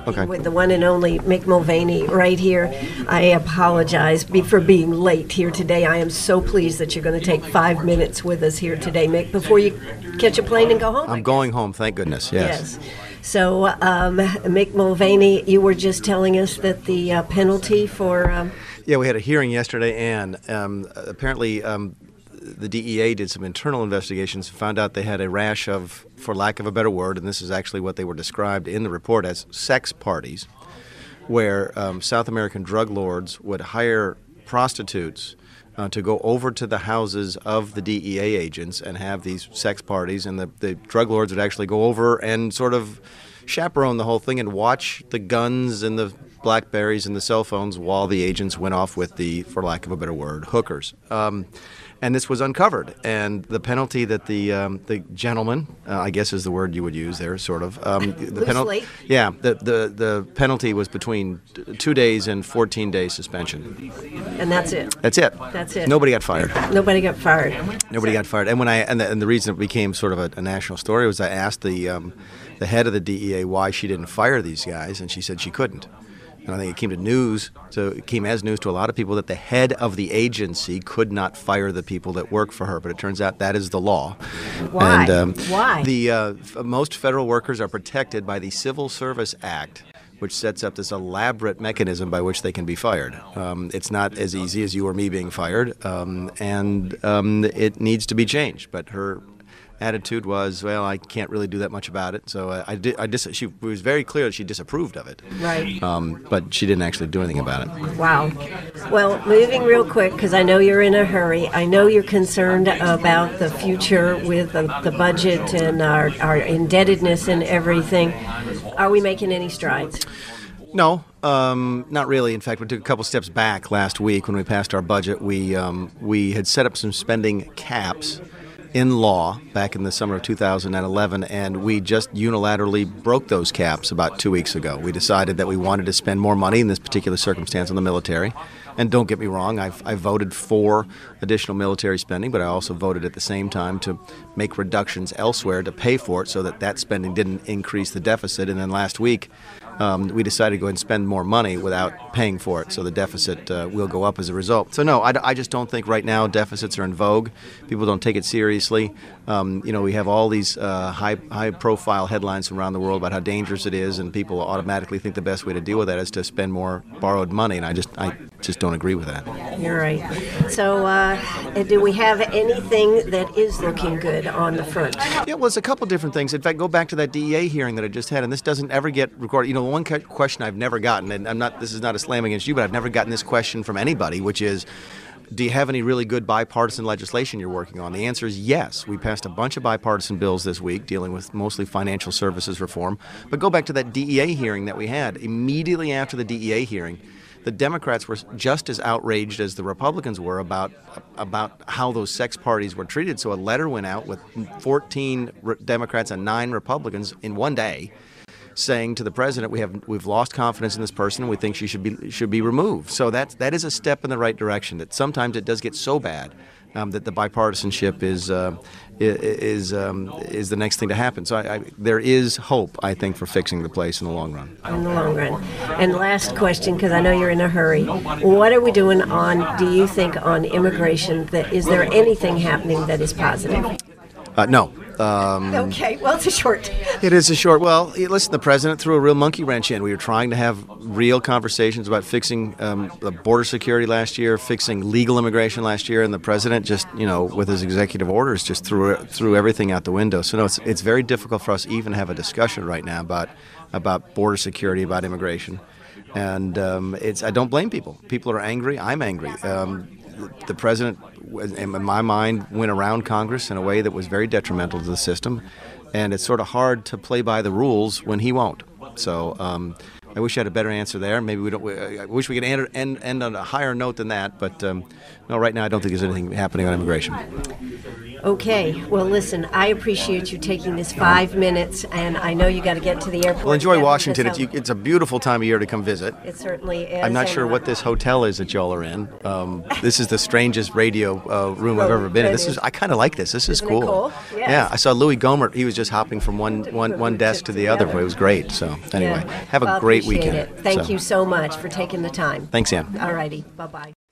Okay. With the one and only Mick Mulvaney right here. I apologize for being late here today. I am so pleased that you're going to take 5 minutes with us here today, Mick, before you catch a plane and go home. I'm going home, thank goodness, yes. So, Mick Mulvaney, you were just telling us that the penalty for... Yeah, we had a hearing yesterday, and apparently the DEA did some internal investigations and found out they had a rash of, for lack of a better word, and this is actually what they were described in the report as sex parties, where South American drug lords would hire prostitutes to go over to the houses of the DEA agents and have these sex parties, and the drug lords would actually go over and sort of chaperone the whole thing and watch the guns and the Blackberries and the cell phones while the agents went off with the, for lack of a better word, hookers. And this was uncovered, and the penalty that the gentleman, I guess is the word you would use there, sort of. The Loosely. Yeah, the penalty was between 2 days and 14 days suspension. And that's it. That's it. That's it. Nobody got fired. Nobody got fired. Nobody got fired. And when the reason it became sort of a national story was I asked the head of the DEA why she didn't fire these guys, and she said she couldn't. And I think it came as news to a lot of people that the head of the agency could not fire the people that work for her. But it turns out that is the law. Why? And, Why? Most federal workers are protected by the Civil Service Act, which sets up this elaborate mechanism by which they can be fired. It's not as easy as you or me being fired, and it needs to be changed. But her attitude was, well, I can't really do that much about it. So she was very clear that she disapproved of it. Right. But she didn't actually do anything about it. Wow. Well, moving real quick, because I know you're in a hurry. I know you're concerned about the future with the budget and our indebtedness and everything. Are we making any strides? No, not really. In fact, we took a couple steps back last week when we passed our budget. We had set up some spending caps in law back in the summer of 2011, and we just unilaterally broke those caps about 2 weeks ago. We decided that we wanted to spend more money in this particular circumstance on the military. And don't get me wrong, I voted for additional military spending, but I also voted at the same time to make reductions elsewhere to pay for it so that spending didn't increase the deficit. And then last week, we decided to go ahead and spend more money without paying for it, so the deficit will go up as a result. So no, I just don't think right now deficits are in vogue. People don't take it seriously. We have all these high-profile headlines from around the world about how dangerous it is, and people automatically think the best way to deal with that is to spend more borrowed money, and I just don't agree with that. You're right. So do we have anything that is looking good on the front? Yeah, well, it's a couple different things. In fact, go back to that DEA hearing that I just had, and this doesn't ever get recorded. The one question I've never gotten, and this is not a slam against you, but I've never gotten this question from anybody, which is, do you have any really good bipartisan legislation you're working on? The answer is yes. We passed a bunch of bipartisan bills this week dealing with mostly financial services reform. But go back to that DEA hearing that we had. Immediately after the DEA hearing, the Democrats were just as outraged as the Republicans were about how those sex parties were treated. So a letter went out with 14 Democrats and 9 Republicans in one day, saying to the president, we've lost confidence in this person, and we think she should be removed. So that is a step in the right direction. That sometimes it does get so bad that the bipartisanship is the next thing to happen. So there is hope, I think, for fixing the place in the long run. In the long run. And last question, because I know you're in a hurry. What are we doing do you think, on immigration? Is there anything happening that is positive? No. Okay, well, it's a short. It is a short. Well, listen, the president threw a real monkey wrench in. We were trying to have real conversations about fixing the border security last year, fixing legal immigration last year, and the president just, with his executive orders, just threw everything out the window. So no, it's very difficult for us to even have a discussion right now about border security, about immigration, and I don't blame people. People are angry. I'm angry. The president, in my mind, went around Congress in a way that was very detrimental to the system, and it's sort of hard to play by the rules when he won't. So I wish I had a better answer there. Maybe we don't. I wish we could end on a higher note than that, but no, right now I don't think there's anything happening on immigration. Okay. Well, listen, I appreciate you taking this 5 minutes, and I know you got to get to the airport. Well, enjoy Yeah, Washington. because It's a beautiful time of year to come visit. it certainly is. I'm not and, sure what this hotel is that y'all are in. This is the strangest radio room I've ever been in. I kind of like this. This is Isn't it cool. cool? Yes. Yeah, I saw Louis Gohmert. He was just hopping from one desk to the other. It was great. So anyway, Yeah. have a Well, great appreciate weekend. it. Thank you so much for taking the time. Thanks, Ann. All righty. Bye-bye.